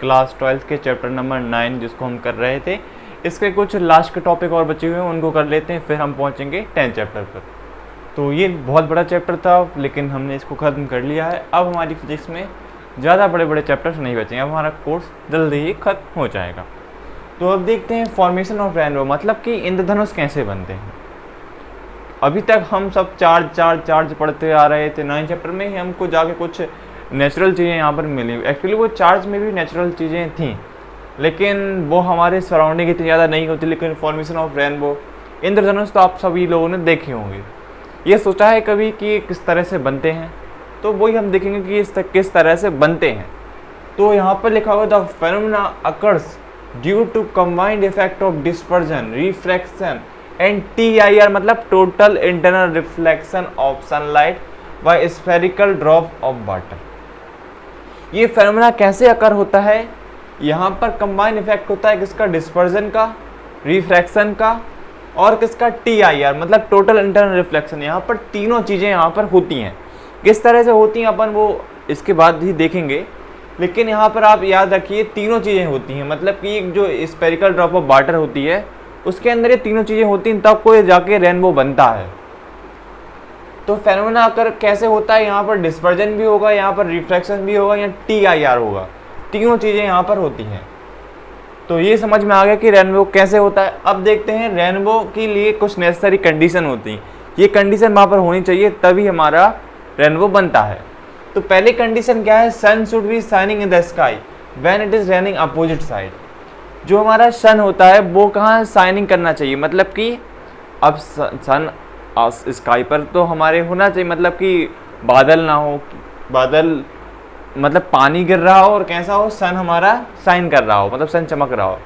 Class 12 के chapter number 9 जिसको हम कर रहे थे। इसके कुछ लास्ट के टॉपिक और बचे हुए हैं, उनको कर लेते हैं, फिर हम पहुंचेंगे 10th चैप्टर पर। तो ये बहुत बड़ा चैप्टर था, लेकिन हमने इसको ख़त्म कर लिया है। अब हमारी फिजिक्स में ज़्यादा बड़े बड़े चैप्टर्स नहीं बचेंगे, अब हमारा कोर्स जल्दी ही ख़त्म हो जाएगा। तो अब देखते हैं फॉर्मेशन ऑफ रेनबो, मतलब कि इंद्रधनुष कैसे बनते हैं। अभी तक हम सब चार्ज पढ़ते आ रहे थे। 9th चैप्टर में ही हमको जाके कुछ नेचुरल चीज़ें यहाँ पर मिली। एक्चुअली वो चार्ज में भी नेचुरल चीज़ें थीं, लेकिन वो हमारे सराउंडिंग इतनी ज़्यादा नहीं होती। लेकिन फॉर्मेशन ऑफ रेनबो, इंद्रधनुष तो आप सभी लोगों ने देखे होंगे। ये सोचा है कभी कि किस तरह से बनते हैं, तो वही हम देखेंगे कि किस तरह से बनते हैं। तो यहाँ पर लिखा हुआ the phenomena occurs due to combined effect of dispersion, refraction and TIR, मतलब total internal reflection of sunlight by spherical drop of water. ये फेनोमेना कैसे अकर होता है? यहाँ पर कंबाइंड इफेक्ट होता है किसका? डिस्पर्जन का, रिफ्रैक्शन का और किसका? TIR, मतलब टोटल इंटरनल रिफ्लेक्शन। यहाँ पर तीनों चीज़ें यहाँ पर होती हैं। किस तरह से होती हैं अपन वो इसके बाद ही देखेंगे, लेकिन यहाँ पर आप याद रखिए तीनों चीज़ें होती हैं। मतलब कि एक जो स्फेरिकल ड्रॉप ऑफ वाटर होती है उसके अंदर ये तीनों चीज़ें होती हैं, तब कोई जाके रेनबो बनता है। तो फेनोमेना अकर कैसे होता है? यहाँ पर डिस्पर्जन भी होगा, यहाँ पर रिफ्रैक्शन भी होगा, यहाँ TIR होगा। तीनों चीज़ें यहाँ पर होती हैं। तो ये समझ में आ गया कि रेनबो कैसे होता है। अब देखते हैं रेनबो के लिए कुछ नेसेसरी कंडीशन होती हैं। ये कंडीशन वहाँ पर होनी चाहिए, तभी हमारा रेनबो बनता है। तो पहली कंडीशन क्या है? Sun should be shining in the sky when it is running opposite side. जो हमारा सन होता है वो कहाँ शाइनिंग करना चाहिए? मतलब कि अब सन स्काई पर तो हमारे होना चाहिए, मतलब कि बादल ना हो, बादल मतलब पानी गिर रहा हो और कैसा हो? सन हमारा शाइन कर रहा हो, मतलब सन चमक रहा हो।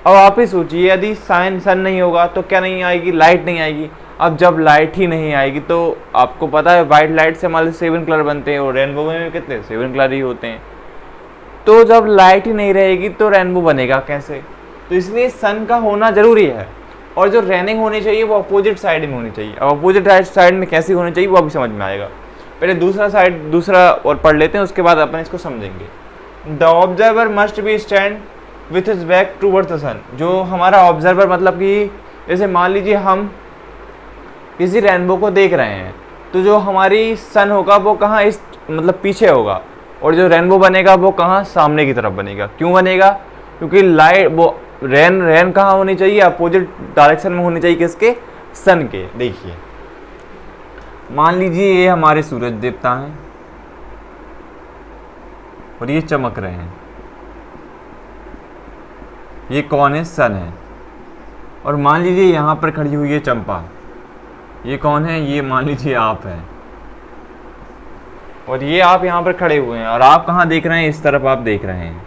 अब आप ही सोचिए, यदि सन नहीं होगा तो क्या नहीं आएगी? लाइट नहीं आएगी। अब जब लाइट ही नहीं आएगी तो आपको पता है वाइट लाइट से हमारे 7 कलर बनते हैं और रेनबो में भी कितने? 7 कलर ही होते हैं। तो जब लाइट ही नहीं रहेगी तो रेनबो बनेगा कैसे? तो इसलिए सन का होना ज़रूरी है। और जो रेनिंग होनी चाहिए वो अपोजिट साइड में होनी चाहिए। अब अपोजिट साइड में कैसी होनी चाहिए वो अभी समझ में आएगा। पहले दूसरा और पढ़ लेते हैं, उसके बाद अपन इसको समझेंगे। The observer must be stand with his back towards the sun. जो हमारा ऑब्जर्वर, मतलब कि जैसे मान लीजिए हम किसी रेनबो को देख रहे हैं, तो जो हमारी सन होगा वो कहाँ? इस मतलब पीछे होगा, और जो रेनबो बनेगा वो कहाँ? सामने की तरफ बनेगा। क्यों बनेगा? क्योंकि लाइट वो रेन कहाँ होनी चाहिए? अपोजिट डायरेक्शन में होनी चाहिए, किसके? सन के। देखिए मान लीजिए ये हमारे सूरज देवता हैं और ये चमक रहे हैं। ये कौन है? सन है। और मान लीजिए यहाँ पर खड़ी हुई है चंपा, ये कौन है? ये मान लीजिए आप हैं, और ये आप यहाँ पर खड़े हुए हैं, और आप कहाँ देख रहे हैं? इस तरफ आप देख रहे हैं,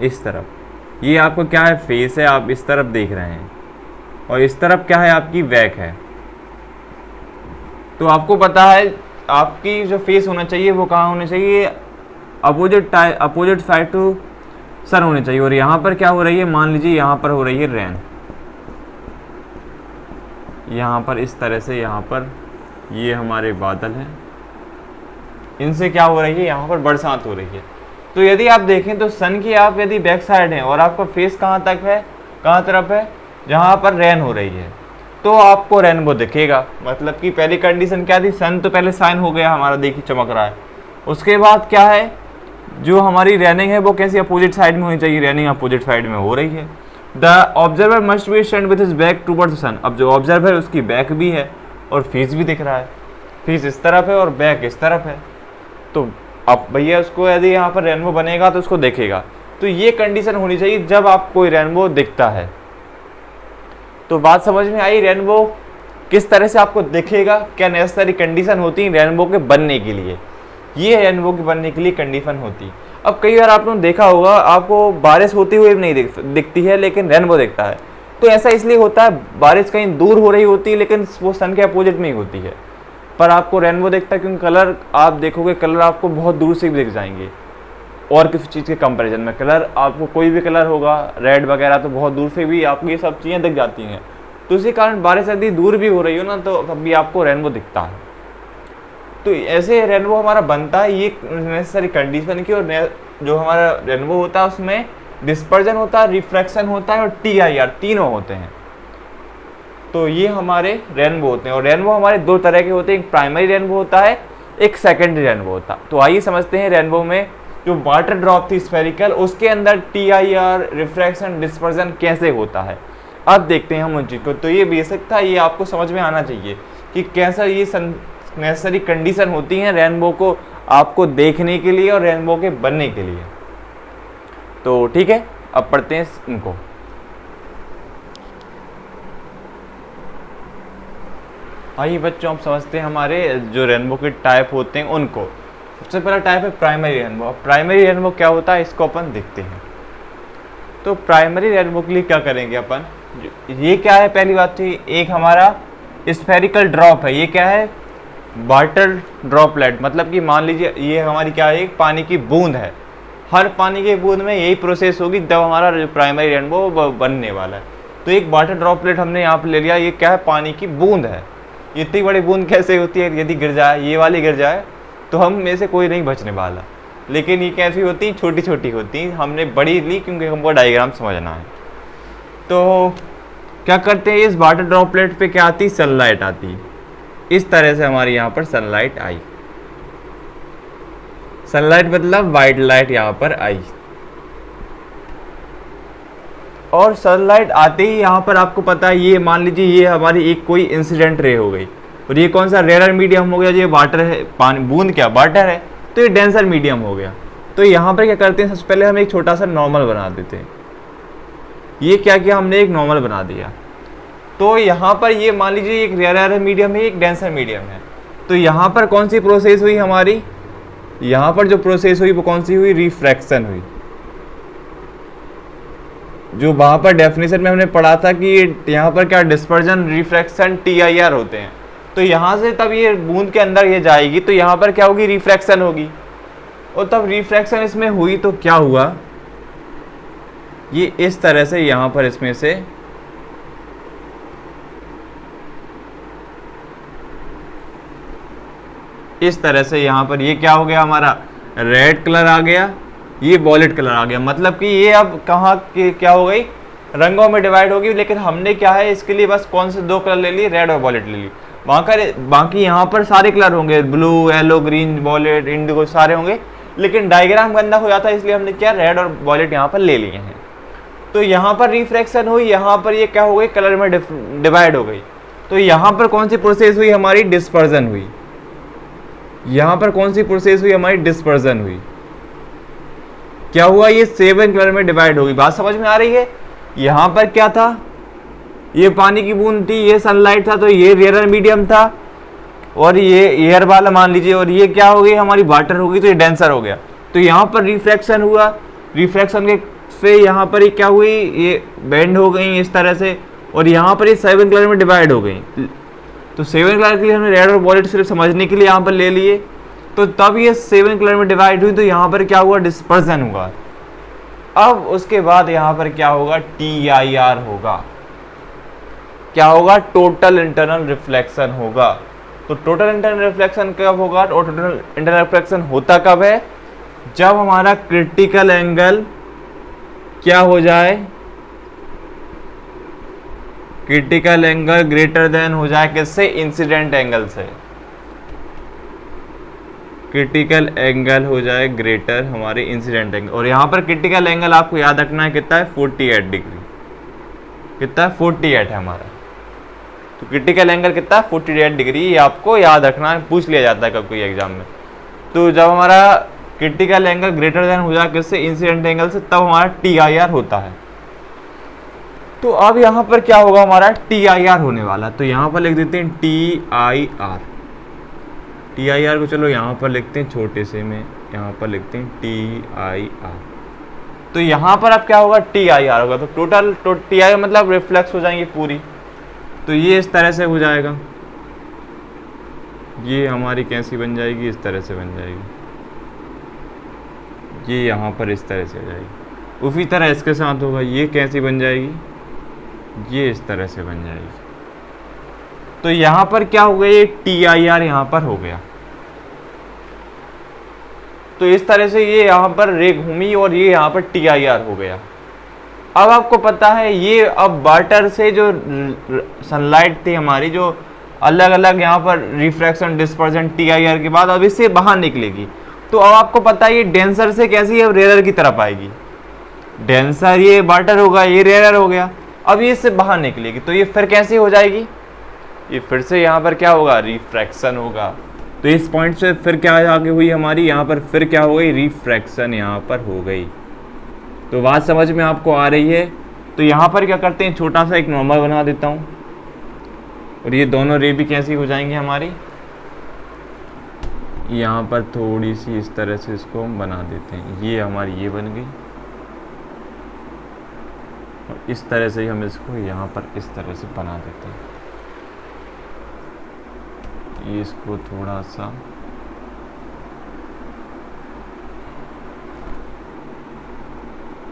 इस तरफ। ये आपको क्या है? फेस है, आप इस तरफ देख रहे हैं, और इस तरफ क्या है? आपकी बैक है। तो आपको पता है आपकी जो फेस होना चाहिए वो कहाँ होना चाहिए? अपोजिट साइड टू सन होनी चाहिए। और यहाँ पर क्या हो रही है? मान लीजिए यहाँ पर हो रही है रेन, यहाँ पर इस तरह से, यहाँ पर ये हमारे बादल हैं, इनसे क्या हो रही है? यहाँ पर बरसात हो रही है। तो यदि आप देखें तो सन की आप यदि बैक साइड हैं और आपका फेस कहाँ तक है? कहाँ तरफ है? जहाँ पर रेन हो रही है, तो आपको रेनबो दिखेगा। मतलब कि पहली कंडीशन क्या थी? सन तो पहले साइन हो गया हमारा, देखिए चमक रहा है। उसके बाद क्या है? जो हमारी रेनिंग है वो कैसी? अपोजिट साइड में होनी चाहिए। रेनिंग अपोजिट साइड में हो रही है। The observer must be stand with his back towards the sun. अब जो ऑब्जर्वर है उसकी बैक भी है और फेस भी दिख रहा है। फेस इस तरफ है और बैक इस तरफ है। तो अब भैया उसको यदि यहाँ पर रेनबो बनेगा तो उसको देखेगा। तो ये कंडीशन होनी चाहिए जब आप कोई रेनबो दिखता है। तो बात समझ में आई? रेनबो किस तरह से आपको दिखेगा, क्या नेसेसरी कंडीशन होती है रेनबो के बनने के लिए? ये रेनबो के बनने के लिए कंडीशन होती है। अब कई बार आपने देखा होगा, आपको बारिश होती हुई नहीं दिखती है, लेकिन रेनबो दिखता है। तो ऐसा इसलिए होता है, बारिश कहीं दूर हो रही होती है लेकिन वो सन के अपोजिट में ही होती है, पर आपको रेनबो दिखता है। क्योंकि कलर आप देखोगे, कलर आपको बहुत दूर से भी दिख जाएंगे। और किसी चीज़ के कंपैरिजन में कलर, आपको कोई भी कलर होगा रेड वगैरह, तो बहुत दूर से भी आपको ये सब चीज़ें दिख जाती हैं। तो इसी कारण बारिश यदि दूर भी हो रही हो ना, तो तब भी आपको रेनबो दिखता है। तो ऐसे रेनबो हमारा बनता है, ये नेसेसरी कंडीशन की। और जो हमारा रेनबो होता है उसमें डिस्पर्जन होता है, रिफ्रैक्शन होता है और TIR तीनों होते हैं। तो ये हमारे रेनबो होते हैं और रेनबो हमारे दो तरह के होते हैं, एक प्राइमरी रेनबो होता है, एक सेकेंडरी रेनबो होता है। तो आइए समझते हैं रेनबो में जो वाटर ड्रॉप थी स्फेरिकल, उसके अंदर TIR, रिफ्रैक्शन, डिस्पर्जन कैसे होता है। अब देखते हैं हम उन चीज़ को। तो ये बेसिक था, ये आपको समझ में आना चाहिए कि कैसा ये नेसेसरी कंडीशन होती हैं रेनबो को आपको देखने के लिए और रेनबो के बनने के लिए। तो ठीक है, अब पढ़ते हैं इनको। आइए बच्चों, हम समझते हैं हमारे जो रेनबो के टाइप होते हैं उनको। सबसे पहला टाइप है प्राइमरी रेनबो। अब प्राइमरी रेनबो क्या होता है इसको अपन देखते हैं। तो प्राइमरी रेनबो के लिए क्या करेंगे अपन, ये क्या है, पहली बात तो एक हमारा स्फेरिकल ड्रॉप है। ये क्या है, वाटर ड्रॉपलेट, मतलब कि मान लीजिए ये हमारी क्या है, एक पानी की बूंद है। हर पानी की बूंद में यही प्रोसेस होगी जब हमारा जो प्राइमरी रेनबो बनने वाला है। तो एक वाटर ड्रॉपलेट हमने यहाँ पर ले लिया, ये क्या है, पानी की बूंद है। इतनी बड़ी बूंद कैसे होती है, यदि गिर जाए, ये वाली गिर जाए तो हम में से कोई नहीं बचने वाला। लेकिन ये कैसी होती हैं, छोटी छोटी होती हैं। हमने बड़ी ली क्योंकि हमको डायग्राम समझना है। तो क्या करते हैं, इस वाटर ड्रॉपलेट पे क्या आती, सनलाइट आती। इस तरह से हमारे यहाँ पर सनलाइट आई। सनलाइट मतलब वाइट लाइट यहाँ पर आई। और सनलाइट आते ही यहाँ पर आपको पता है, ये मान लीजिए ये हमारी एक कोई इंसिडेंट रे हो गई और ये कौन सा, रेयर मीडियम हो गया। ये वाटर है, पानी बूंद क्या वाटर है, तो ये डेंसर मीडियम हो गया। तो यहाँ पर क्या करते हैं, सबसे पहले हम एक छोटा सा नॉर्मल बना देते हैं। ये क्या किया हमने, एक नॉर्मल बना दिया। तो यहाँ पर ये मान लीजिए एक रेयर मीडियम है, एक डेंसर मीडियम है। तो यहाँ पर कौन सी प्रोसेस हुई हमारी, यहाँ पर जो प्रोसेस हुई वो कौन सी हुई, रिफ्रैक्शन हुई। जो वहाँ पर डेफिनेशन में हमने पढ़ा था कि यहाँ पर क्या डिस्पर्जन, रिफ्रैक्शन, TIR होते हैं। तो यहाँ से तब ये बूंद के अंदर ये जाएगी तो यहाँ पर क्या होगी, रिफ्रैक्शन होगी। और तब रिफ्रैक्शन इसमें हुई तो क्या हुआ, ये इस तरह से यहाँ पर इसमें से इस तरह से यहाँ पर ये क्या हो गया, हमारा रेड कलर आ गया, ये वॉलेट कलर आ गया। मतलब कि ये अब कहाँ के क्या हो गई, रंगों में डिवाइड होगी। लेकिन हमने क्या है इसके लिए बस कौन से दो कलर ले लिए, रेड और वॉलेट ले ली। बाकी यहाँ पर सारे कलर होंगे, blue, yellow, green, wallet, Indigo सारे होंगे। लेकिन डायग्राम गंदा हो जाता है, इसलिए हमने क्या रेड और वॉलेट यहाँ पर ले लिए हैं। तो यहाँ पर रिफ्रैक्शन हुई, यहाँ पर ये क्या हो गई, कलर में डिवाइड हो गई। तो यहाँ पर कौन सी प्रोसेस हुई हमारी, डिस्पर्जन हुई। यहाँ पर कौन सी प्रोसेस हुई हमारी, डिस्पर्जन हुई। क्या हुआ, ये 7 कलर में डिवाइड होगी। बात समझ में आ रही है। यहाँ पर क्या था, ये पानी की बूंद थी, ये सनलाइट था, तो ये रेयर मीडियम था और ये एयर वाला मान लीजिए, और ये क्या हो गई हमारी, वाटर हो गई, तो ये डेंसर हो गया। तो यहाँ पर रिफ्रैक्शन हुआ, रिफ्रैक्शन के से यहाँ पर ये क्या हुई, ये बेंड हो गई इस तरह से, और यहाँ पर ये 7 कलर में डिवाइड हो गई। तो 7 कलर के लिए हमने रेड और वॉलेट सिर्फ समझने के लिए यहाँ पर ले लिए। तो तब ये 7 कलर में डिवाइड हुई तो यहाँ पर क्या हुआ, डिस्पर्जन हुआ। अब उसके बाद यहाँ पर क्या होगा, TIR होगा। क्या होगा, टोटल इंटरनल रिफ्लेक्शन होगा। तो टोटल इंटरनल रिफ्लेक्शन कब होगा, टोटल इंटरनल रिफ्लेक्शन होता कब है, जब हमारा क्रिटिकल एंगल क्या हो जाए, क्रिटिकल एंगल ग्रेटर देन हो जाए किससे, इंसिडेंट एंगल से। क्रिटिकल एंगल हो जाए ग्रेटर हमारे इंसिडेंट एंगल। और यहाँ पर क्रिटिकल एंगल आपको याद रखना है कितना है, 48 डिग्री। कितना है, 48 है हमारा। तो क्रिटिकल एंगल कितना है, 48 डिग्री। ये आपको याद रखना है, पूछ लिया जाता है कब कोई एग्जाम में। तो जब हमारा क्रिटिकल एंगल ग्रेटर देन हो जाए किससे, इंसिडेंट एंगल से, तब हमारा TIR होता है। तो अब यहाँ पर क्या होगा, हमारा TIR होने वाला। तो यहाँ पर लिख देते हैं TIR। TIR को चलो यहाँ पर लिखते हैं छोटे से में, यहाँ पर लिखते हैं TIR। तो यहाँ पर अब क्या होगा, TIR होगा। तो टोटल TIR मतलब रिफ्लेक्स हो जाएंगे पूरी। तो ये इस तरह से हो जाएगा, ये हमारी कैसी बन जाएगी, इस तरह से बन जाएगी। ये यहाँ पर इस तरह से हो जाएगी। उसी तरह इसके साथ होगा, ये कैसी बन जाएगी, ये इस तरह से बन जाएगी। तो यहाँ पर क्या हो गया, ये TIR यहाँ पर हो गया। तो इस तरह से ये यहाँ पर रे घूमी और ये यहाँ पर TIR हो गया। अब आपको पता है ये अब वाटर से जो सनलाइट थी हमारी, जो अलग अलग यहाँ पर रिफ्रैक्शन डिस्पर्जन TIR के बाद अब इससे बाहर निकलेगी। तो अब आपको पता है ये डेंसर से कैसी है, रेयर की तरफ आएगी। डेंसर ये वाटर होगा, ये रेयर हो गया, अब ये इससे बाहर निकलेगी। तो ये फिर कैसे हो जाएगी, ये फिर से यहाँ पर क्या होगा, रिफ्रैक्शन होगा। तो इस पॉइंट से फिर क्या आगे हुई हमारी, यहाँ पर फिर क्या हो गई, रिफ्रैक्शन यहाँ पर हो गई। तो बात समझ में आपको आ रही है। तो यहाँ पर क्या करते हैं, छोटा सा एक नॉर्मल बना देता हूँ और ये दोनों रे भी कैसी हो जाएंगी हमारी, यहाँ पर थोड़ी सी इस तरह से इसको हम बना देते हैं। ये हमारी ये बन गई और इस तरह से ही हम इसको यहाँ पर इस तरह से बना देते हैं। ये इसको थोड़ा सा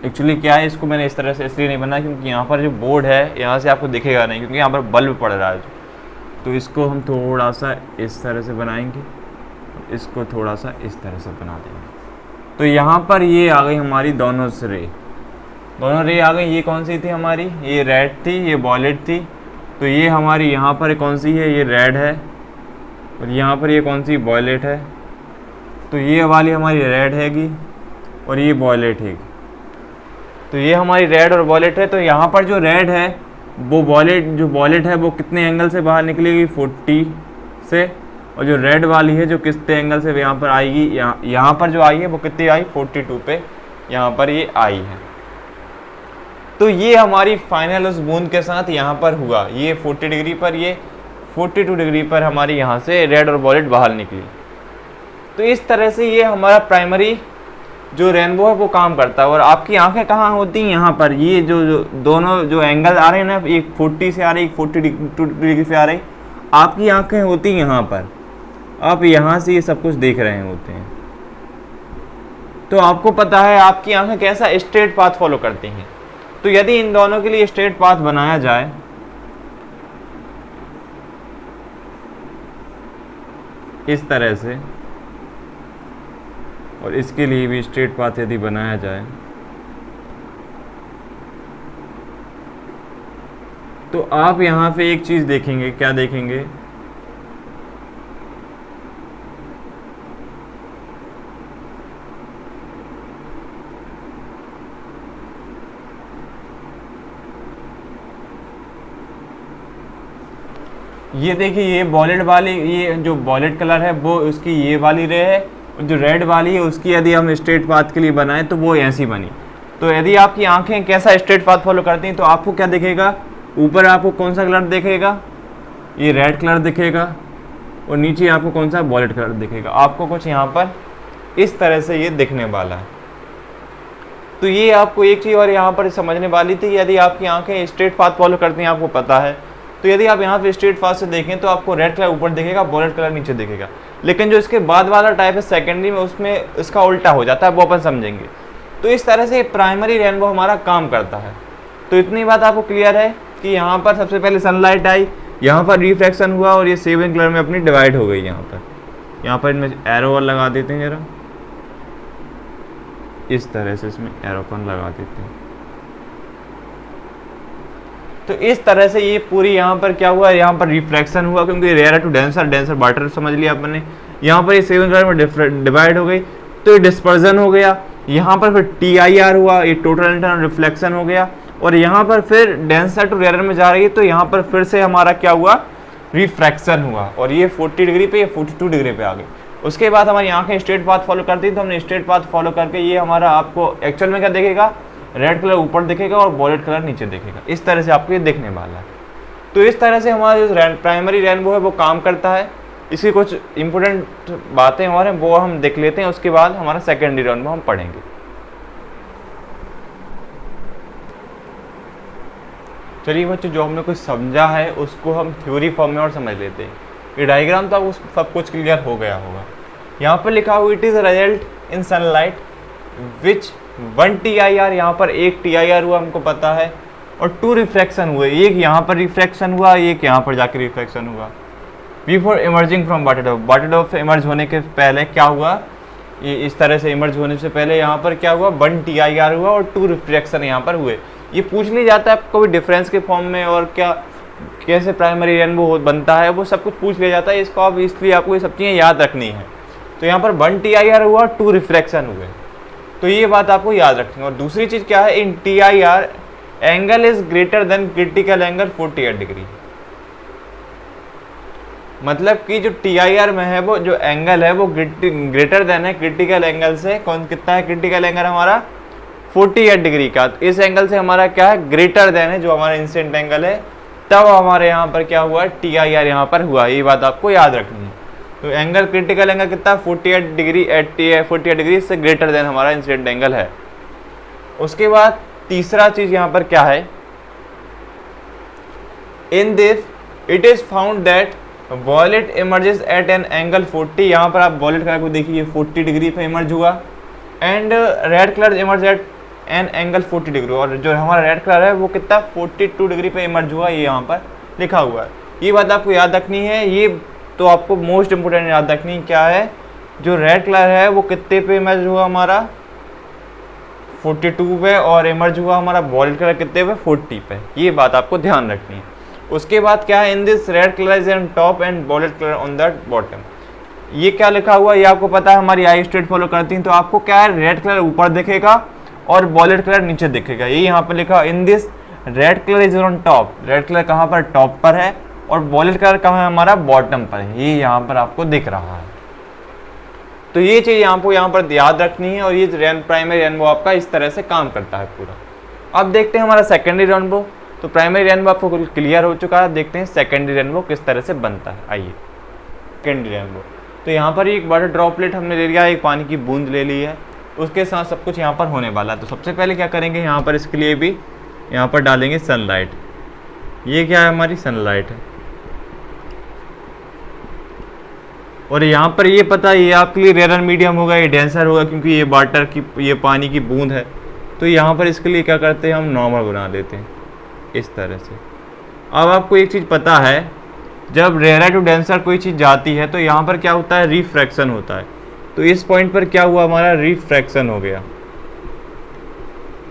एक्चुअली क्या है, इसको मैंने इस तरह से इसलिए नहीं बनाया क्योंकि यहाँ पर जो बोर्ड है यहाँ से आपको दिखेगा नहीं, क्योंकि यहाँ पर बल्ब पड़ रहा है। तो इसको हम थोड़ा सा इस तरह से बनाएंगे, इसको थोड़ा सा इस तरह से बना देंगे। तो यहाँ पर ये आ गई हमारी दोनों रे आ गई। ये कौन सी थी हमारी, ये रेड थी, ये वॉयलेट थी। तो ये हमारी यहाँ पर कौन सी है, ये रेड है और यहाँ पर ये कौन सी, वॉयलेट है। तो ये वाली हमारी रेड हैगी और ये वॉयलेट हैगी। तो ये हमारी रेड और वॉयलेट है। तो यहाँ पर जो रेड है वो वॉयलेट है वो कितने एंगल से बाहर निकलेगी, 40 से। और जो रेड वाली है जो कितने एंगल से यहाँ पर आएगी, यहाँ पर जो आई है वो कितनी आई, 42 पे यहाँ पर ये आई है। तो ये हमारी फाइनल उस बूंद के साथ यहाँ पर हुआ, ये 40 डिग्री पर, ये 42 डिग्री पर हमारी यहाँ से रेड और वॉयलेट बाहर निकली। तो इस तरह से ये हमारा प्राइमरी जो रेनबो है वो काम करता है। और आपकी आंखें कहाँ होती हैं, यहाँ पर। ये जो दोनों जो एंगल आ रहे हैं ना, एक 40 से आ रही, एक 42 डिग्री से आ रही, आपकी आंखें होती हैं यहाँ पर। आप यहाँ से ये सब कुछ देख रहे होते हैं। तो आपको पता है आपकी आंखें कैसा स्ट्रेट पाथ फॉलो करती हैं। तो यदि इन दोनों के लिए स्ट्रेट पाथ बनाया जाए, इस तरह से, और इसके लिए भी स्ट्रेट पाथ यदि बनाया जाए, तो आप यहाँ पे एक चीज़ देखेंगे, क्या देखेंगे, ये देखिए, ये वॉयलेट वाली, ये जो वॉयलेट कलर है वो उसकी ये वाली रे है, और जो रेड वाली है उसकी यदि हम स्ट्रेट पाथ के लिए बनाएं तो वो ऐसी बनी। तो यदि आपकी आंखें कैसा स्ट्रेट पाथ फॉलो करती हैं तो आपको क्या दिखेगा, ऊपर आपको कौन सा कलर दिखेगा, ये रेड कलर दिखेगा, और नीचे आपको कौन सा, वॉयलेट कलर दिखेगा। आपको कुछ यहाँ पर इस तरह से ये दिखने वाला है। तो ये आपको एक चीज़ और यहाँ पर समझने वाली थी, यदि आपकी आंखें स्ट्रेट पाथ फॉलो करती हैं, आपको पता है, तो यदि आप यहाँ पे स्ट्रेट पाथ से देखें तो आपको रेड कलर ऊपर दिखेगा, वॉयलेट कलर नीचे दिखेगा। लेकिन जो इसके बाद वाला टाइप है सेकेंडरी में, उसमें इसका उल्टा हो जाता है, वो अपन समझेंगे। तो इस तरह से प्राइमरी रेनबो हमारा काम करता है। तो इतनी बात आपको क्लियर है कि यहाँ पर सबसे पहले सनलाइट आई, यहाँ पर रिफ्रैक्शन हुआ और ये 7 कलर में अपनी डिवाइड हो गई। यहाँ पर इनमें एरो और लगा देते हैं जरा, इस तरह से इसमें एरोपन लगा देते हैं। तो इस तरह से ये पूरी यहाँ पर क्या हुआ, यहाँ पर रिफ्रैक्शन हुआ, क्योंकि rare to denser, denser water समझ लिया आपने। यहाँ पर ये 7 कलर में डिवाइड हो गई, तो ये डिस्पर्जन हो गया। यहाँ पर फिर TIR हुआ, ये टोटल इंटरनल रिफ्लेक्शन हो गया। और यहाँ पर फिर डेंसर टू रेयर में जा रही है, तो यहाँ पर फिर से हमारा क्या हुआ, रिफ्रैक्शन हुआ, और ये 40 डिग्री पे, ये 42 डिग्री पे आ गई। उसके बाद हमारी आंखें स्ट्रेट पाथ फॉलो करती हैं, तो हमने स्ट्रेट पाथ फॉलो करके ये हमारा आपको एक्चुअल में क्या देखेगा, रेड कलर ऊपर दिखेगा और वॉयलेट कलर नीचे दिखेगा। इस तरह से आपको ये दिखने वाला है। तो इस तरह से हमारा जो प्राइमरी रेनबो है वो काम करता है। इसकी कुछ इंपॉर्टेंट बातें और हैं, वो हम देख लेते हैं, उसके बाद हमारा सेकेंडरी रेनबो हम पढ़ेंगे। चलिए बच्चों, जो हमने कुछ समझा है उसको हम थ्योरी फॉर्म में और समझ लेते हैं। ये डायग्राम तो आपको सब कुछ क्लियर हो गया होगा। यहाँ पर लिखा हुआ it is result in sunlight which 1 TIR, यहाँ पर एक TIR हुआ हमको पता है, और 2 रिफ्रैक्शन हुए, एक यहाँ पर रिफ्रैक्शन हुआ, एक यहाँ पर जाकर रिफ्रैक्शन हुआ। Before emerging from water डॉफ, water डॉफ emerge होने के पहले क्या हुआ, ये इस तरह से इमर्ज होने से पहले यहाँ पर क्या हुआ, 1 TIR हुआ और 2 रिफ्लेक्शन यहाँ पर हुए। ये पूछ लिया जाता है आपको भी डिफरेंस के फॉर्म में, और क्या कैसे प्राइमरी रेनबो बनता है वो सब कुछ पूछ लिया जाता है। इसको आप इसलिए आपको ये सब चीज़ें याद रखनी है। तो यहाँ पर 1 TIR हुआ, 2 रिफ्लेक्शन हुए, तो ये बात आपको याद रखनी है। और दूसरी चीज़ क्या है, इन TIR angle is greater than critical angle 48 degree. मतलब कि जो TIR में है वो जो एंगल है वो ग्रेटर देन है क्रिटिकल एंगल से। कौन कितना है क्रिटिकल एंगल हमारा, 48 डिग्री का। तो इस एंगल से हमारा क्या है, ग्रेटर देन है जो हमारा इंसिडेंट एंगल है, तब हमारे यहाँ पर क्या हुआ, TIR यहाँ पर हुआ। ये बात आपको याद रखनी है। तो एंगल क्रिटिकल एंगल कितना, 48 डिग्री, 48 डिग्री से ग्रेटर देन हमारा इंसिडेंट एंगल है। उसके बाद तीसरा चीज यहाँ पर क्या है, in this it is found that violet emerges at an angle 40। यहाँ पर आप वॉयलेट कलर को देखिए 40 डिग्री पे इमर्ज हुआ, and red colour emerge at an angle 40 degree, और जो हमारा रेड कलर है वो कितना 42 डिग्री पे इमर्ज हुआ, ये यहाँ पर लिखा हुआ है। ये बात आपको याद रखनी है। ये तो आपको मोस्ट इंपोर्टेंट याद रखनी क्या है, जो रेड कलर है वो कितने पे इमर्ज हुआ हमारा 42 पे, और इमर्ज हुआ हमारा वॉयलेट कलर कितने पे 40 पे। ये बात आपको ध्यान रखनी है। उसके बाद क्या है, in this red colour is on top and violet colour on the bottom. ये क्या लिखा हुआ है, ये आपको पता है, हमारी आई स्ट्रेट फॉलो करती हैं, तो आपको क्या है, रेड कलर ऊपर दिखेगा और वॉयलेट कलर नीचे दिखेगा। ये यहाँ पर लिखा, इन this red colour is on top. Red colour कहाँ पर, टॉप पर है, और वॉयलेट कलर कहाँ है हमारा, बॉटम पर है। ये यहाँ पर आपको दिख रहा है। तो ये चीज़ आपको यहाँ पर याद रखनी है। और ये प्राइमरी रेनबो आपका इस तरह से काम करता है पूरा। अब देखते हैं हमारा सेकेंडरी रेनबो। तो प्राइमरी रेनबो आपको क्लियर हो चुका है। देखते हैं सेकेंडरी रेनबो किस तरह से बनता है। आइए सेकेंडरी रेनबो। तो यहाँ पर एक वाटर ड्रॉपलेट हमने ले लिया, एक पानी की बूंद ले ली है, उसके साथ सब कुछ यहाँ पर होने वाला है। तो सबसे पहले क्या करेंगे, यहाँ पर इसके लिए भी यहाँ पर डालेंगे सनलाइट। ये क्या है, हमारी सनलाइट है। और यहाँ पर ये पता है, ये आपके लिए रेयर मीडियम होगा, ये डेंसर होगा, क्योंकि ये वाटर की, ये पानी की बूंद है। तो यहाँ पर इसके लिए क्या करते हैं, हम नॉर्मल बना देते हैं इस तरह से। अब आपको एक चीज़ पता है, जब रेयर टू डेंसर कोई चीज़ जाती है तो यहाँ पर क्या होता है, रिफ्रैक्शन होता है। तो इस पॉइंट पर क्या हुआ, हमारा रिफ्रैक्शन हो गया।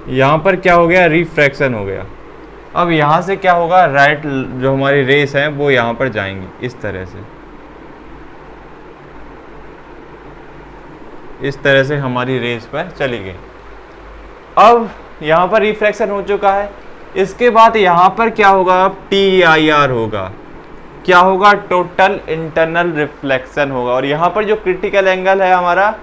यहाँ पर क्या हो गया, रिफ्रैक्शन हो गया। अब यहाँ से क्या होगा, राइट जो हमारी रेस हैं वो यहाँ पर जाएंगी इस तरह से। इस तरह से हमारी रेस पर चली गई। अब यहाँ पर रिफ्रैक्शन हो चुका है। इसके बाद यहाँ पर क्या होगा, अब TIR होगा। क्या होगा, टोटल इंटरनल रिफ्लेक्शन होगा। और यहाँ पर जो क्रिटिकल एंगल है हमारा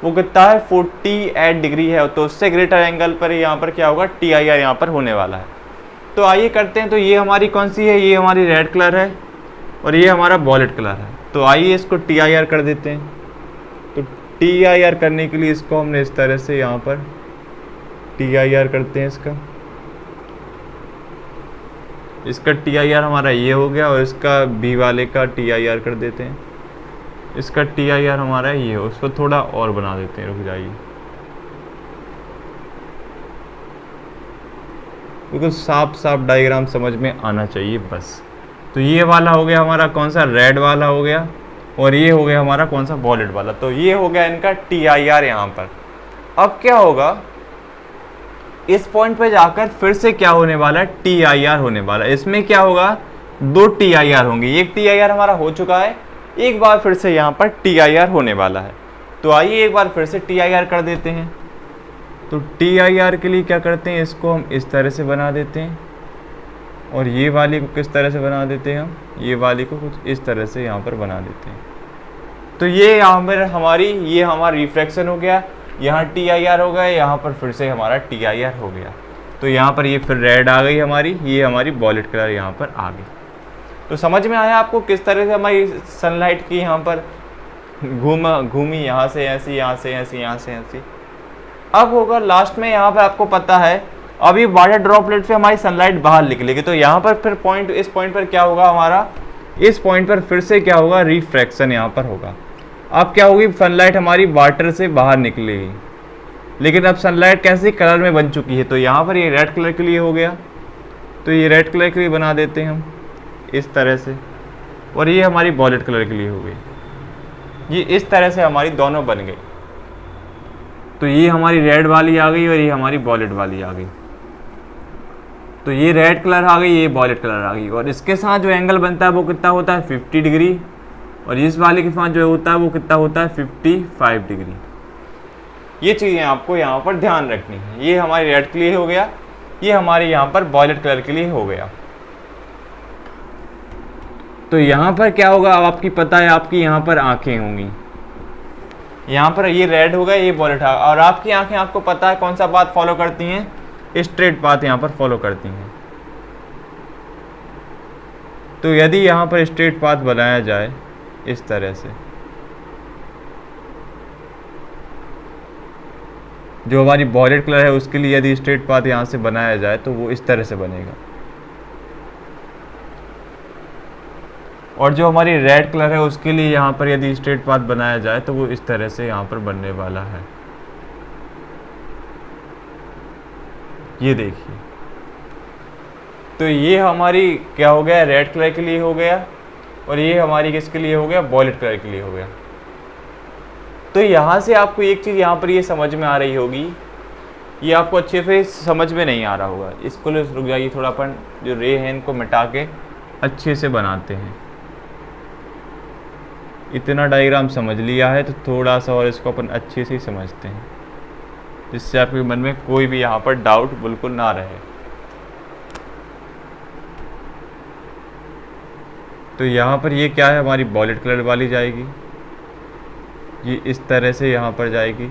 वो कितना है, 48 डिग्री है। तो उससे ग्रेटर एंगल पर यहाँ पर क्या होगा, TIR यहाँ पर होने वाला है। तो आइए करते हैं। तो ये हमारी कौन सी है, ये हमारी रेड कलर है, और ये हमारा वॉयलेट कलर है। तो आइए इसको TIR कर देते हैं। तो TIR करने के लिए इसको हमने इस तरह से यहाँ पर TIR करते हैं। इसका TIR हमारा ये हो गया, और इसका B वाले का TIR कर देते हैं। इसका TIR हमारा ये हो, उसको थोड़ा और बना देते हैं, रुक जाइए, बिल्कुल साफ साफ डायग्राम समझ में आना चाहिए बस। तो ये वाला हो गया हमारा कौन सा, रेड वाला हो गया, और ये हो गया हमारा कौन सा, वॉयलेट वाला। तो ये हो गया इनका TIR यहाँ पर। अब क्या होगा, इस पॉइंट पे जाकर फिर से क्या होने वाला है, TIR होने वाला है। इसमें क्या होगा, 2 TIR होंगे। एक TIR हमारा हो चुका है, एक बार फिर से यहाँ पर TIR होने वाला है। तो आइए एक बार फिर से TIR कर देते हैं। तो TIR के लिए क्या करते हैं, इसको हम इस तरह से बना देते हैं, और ये वाली को किस तरह से बना देते हैं हम, ये वाली को कुछ इस तरह से यहाँ पर बना देते हैं। तो ये यहाँ पर हमारी, ये हमारा रिफ्रैक्शन हो गया, यहाँ TIR हो गया, यहाँ पर फिर से हमारा TIR हो गया। तो यहाँ पर ये फिर रेड आ गई हमारी, ये हमारी वॉयलेट कलर यहाँ पर आ गई। तो समझ में आया आपको किस तरह से हमारी सनलाइट की यहाँ पर घूमी, यहाँ से ऐसी, यहाँ से ऐसी, यहाँ से ऐसी। अब होगा लास्ट में, यहाँ पर आपको पता है अभी वाटर ड्रॉपलेट से हमारी सनलाइट बाहर निकलेगी। तो यहाँ पर फिर पॉइंट, इस पॉइंट पर क्या होगा हमारा, इस पॉइंट पर फिर से क्या होगा, रिफ्रैक्शन यहाँ पर होगा। अब क्या होगी, सनलाइट हमारी वाटर से बाहर निकलेगी, लेकिन अब सनलाइट कैसे कलर में बन चुकी है। तो यहाँ पर ये रेड कलर के लिए हो गया, तो ये रेड कलर के लिए बना देते हैं हम इस तरह से, और ये हमारी वॉयलेट कलर के लिए हो गई। ये इस तरह से हमारी दोनों बन गई। तो ये हमारी रेड वाली आ गई और ये हमारी वॉलेट वाली आ गई। तो ये रेड कलर आ गई, ये वॉलेट कलर आ गई, और इसके साथ जो एंगल बनता है वो कितना होता है 50 डिग्री, और इस वाले के साथ जो होता है वो कितना होता है 55 डिग्री। ये चीज़ें आपको यहाँ पर ध्यान रखनी है। ये हमारी रेड के लिए हो गया, ये हमारे यहाँ पर वॉलेट कलर के लिए हो गया। तो यहाँ पर क्या होगा, अब आपकी पता है आपकी यहाँ पर आंखें होंगी, यहाँ पर ये रेड होगा, ये वॉलेट होगा, और आपकी आंखें आपको पता है कौन सा पाथ फॉलो करती हैं, स्ट्रेट पाथ यहाँ पर फॉलो करती हैं। तो यदि यहाँ पर स्ट्रेट पाथ बनाया जाए इस तरह से, जो हमारी वॉलेट कलर है उसके लिए यदि स्ट्रेट पाथ यहाँ से बनाया जाए तो वो इस तरह से बनेगा, और जो हमारी रेड कलर है उसके लिए यहाँ पर यदि स्ट्रेट पाथ बनाया जाए तो वो इस तरह से यहाँ पर बनने वाला है। ये देखिए, तो ये हमारी क्या हो गया, रेड कलर के लिए हो गया, और ये हमारी किसके लिए हो गया, वॉलेट कलर के लिए हो गया। तो यहाँ से आपको एक चीज़ यहाँ पर ये समझ में आ रही होगी, ये आपको अच्छे से समझ में नहीं आ रहा होगा, इसको रुक जाइए थोड़ा, अपन जो रे है इनको मिटा के अच्छे से बनाते हैं। इतना डायग्राम समझ लिया है तो थोड़ा सा और इसको अपन अच्छे से ही समझते हैं, जिससे आपके मन में कोई भी यहाँ पर डाउट बिल्कुल ना रहे। तो यहाँ पर ये क्या है, हमारी वॉलेट कलर वाली जाएगी, ये इस तरह से यहाँ पर जाएगी,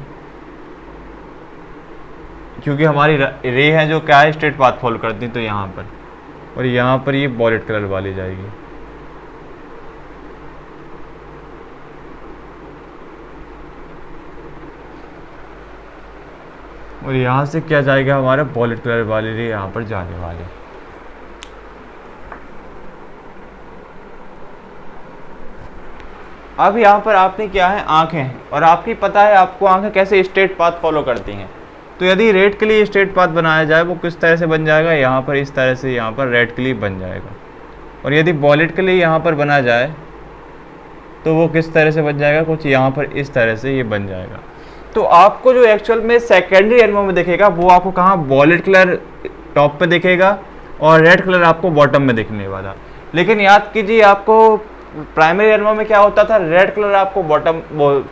क्योंकि हमारी रे है जो क्या है स्ट्रेट पाथ फॉलो करती है, तो यहाँ पर, और यहाँ पर ये वॉलेट कलर वाली जाएगी। और यहाँ से क्या जाएगा, हमारा वॉलेट कलर वाले रे यहाँ पर जाने वाले। अब यहाँ पर आपने क्या है, आंखें हैं, और आपकी पता है आपको आंखें कैसे स्ट्रेट पाथ फॉलो करती हैं। तो यदि रेड के लिए स्ट्रेट पाथ बनाया जाए वो किस तरह से बन जाएगा, यहाँ पर इस तरह से यहाँ पर रेड के लिए बन जाएगा, और यदि वॉलेट के लिए यहाँ पर बना जाए तो वो किस तरह से बन जाएगा, कुछ यहाँ पर इस तरह से ये बन जाएगा। तो आपको जो एक्चुअल में सेकेंडरी एल्बम में दिखेगा वो आपको कहाँ, वॉलेट कलर टॉप पे दिखेगा और रेड कलर आपको बॉटम में दिखने वाला। लेकिन याद कीजिए आपको प्राइमरी एल्बम में क्या होता था, रेड कलर आपको बॉटम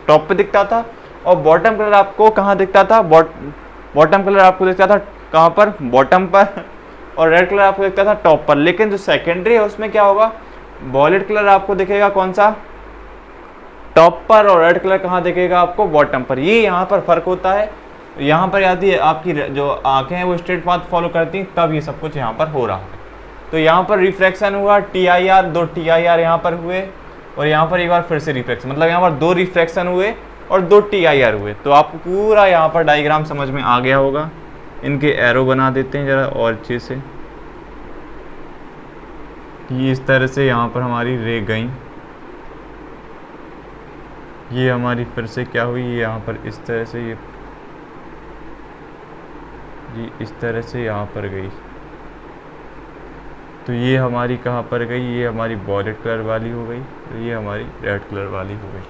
टॉप पे दिखता था, और बॉटम कलर आपको कहाँ दिखता था, बॉटम कलर आपको दिखता था कहाँ पर, बॉटम पर, और रेड कलर आपको दिखता था टॉप पर। लेकिन जो सेकेंडरी है उसमें क्या होगा, वॉलेट कलर आपको दिखेगा कौन सा, टॉप पर, और रेड कलर कहाँ दिखेगा आपको, बॉटम पर। ये यहाँ पर फर्क होता है। यहाँ पर यदि आपकी जो आंखें हैं वो स्ट्रेट पाथ फॉलो करती हैं तब ये सब कुछ यहाँ पर हो रहा है। तो यहाँ पर रिफ्रैक्शन हुआ, TIR, 2 TIR यहाँ पर हुए, और यहाँ पर एक बार फिर से रिफ्रैक्शन, मतलब यहाँ पर 2 रिफ्रैक्शन हुए और 2 TIR हुए। तो आपको पूरा यहाँ पर डायग्राम समझ में आ गया होगा। इनके एरो बना देते हैं ज़रा और अच्छे से, ये इस तरह से यहाँ पर हमारी रे गई, ये हमारी फिर से क्या हुई, ये यहाँ पर इस तरह से ये इस तरह से यहाँ पर गई। तो ये हमारी कहाँ पर गई, ये हमारी वॉलेट कलर वाली हो गई, तो ये हमारी रेड कलर वाली हो गई।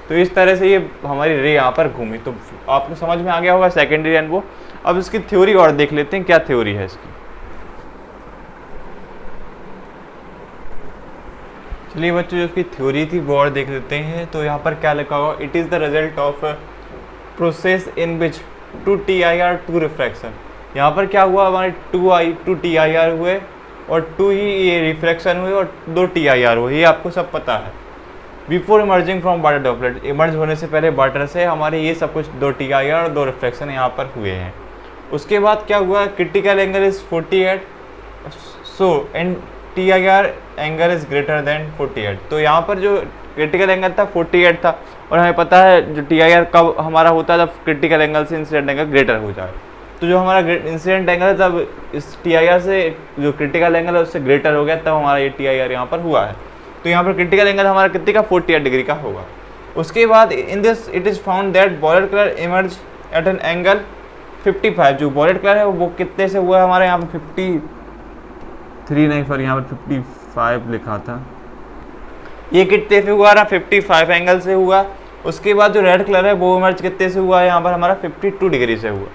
तो इस तरह से ये हमारी रे यहाँ पर घूमी। तो आपको समझ में आ गया होगा सेकेंडरी रेनबो। अब इसकी थ्योरी और देख लेते हैं, क्या थ्योरी है इसकी। चलिए बच्चों, जो इसकी थ्योरी थी वो और देख लेते हैं। तो यहाँ पर क्या लिखा हुआ, it is the result of process in which 2 TIR 2 refraction. यहाँ पर क्या हुआ, हमारे 2 TIR हुए और 2 ही ये रिफ्रैक्शन हुए और 2 TIR हुए, ये आपको सब पता है। Before emerging from water droplet, emerge होने से पहले वाटर से हमारे ये सब कुछ 2 TIR और 2 रिफ्रैक्शन यहाँ पर हुए हैं। उसके बाद क्या हुआ, critical angle is 48, so and TIR angle is greater than 48। तो यहाँ पर जो क्रिटिकल एंगल था 48 था, और हमें पता है जो TIR कब हमारा होता है जब क्रिटिकल एंगल से इंसिडेंट एंगल ग्रेटर हो जाए। तो जो हमारा इंसिडेंट एंगल है तब इस TIR से जो क्रिटिकल एंगल है उससे ग्रेटर हो गया, तब हमारा ये TIR यहाँ पर हुआ है। तो यहाँ पर क्रिटिकल एंगल हमारा कितने का, 48 डिग्री का होगा। उसके बाद in this it is found that violet colour emerge at an angle 55। जो वॉलेट कलर है वो कितने से हुआ है, हमारे यहाँ पर 53 नहीं सॉरी, यहाँ पर 55 लिखा था। ये कितने से हुआ ना, 55 एंगल से हुआ। उसके बाद जो रेड कलर है वो इमर्ज कितने से हुआ है, यहाँ पर हमारा 52 डिग्री से हुआ।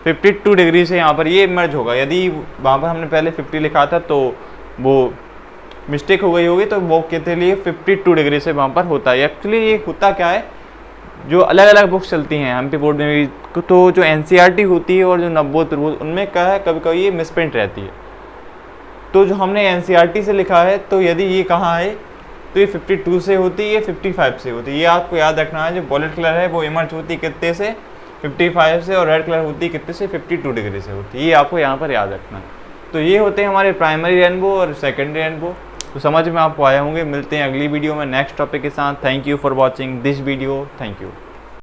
52 डिग्री से यहाँ पर ये इमर्ज होगा। यदि वहाँ पर हमने पहले 50 लिखा था तो वो मिस्टेक हो गई होगी, तो वो कितने लिए 52 डिग्री से वहाँ पर होता है। एक्चुअली ये होता क्या है, जो अलग अलग बुक्स चलती हैं एमपी बोर्ड में भी, तो जो एनसीईआरटी होती है और जो नब्बोध त्रिभुज, उनमें क्या है कभी कभी ये मिसप्रिंट रहती है। तो जो हमने एनसीईआरटी से लिखा है, तो यदि ये कहाँ है तो ये 52 से होती है, ये 55 से होती है। ये आपको याद रखना है। जो वॉलेट कलर है वो इमर्ज होती है कितने से, 55 से, और रेड कलर होती है कितने से, 52 डिग्री से होती है। ये आपको यहाँ पर याद रखना है। तो ये होते हैं हमारे प्राइमरी रेनबो और सेकेंडरी रेनबो। तो समझ में आपको आए होंगे। मिलते हैं अगली वीडियो में नेक्स्ट टॉपिक के साथ। Thank you for watching this video. Thank you.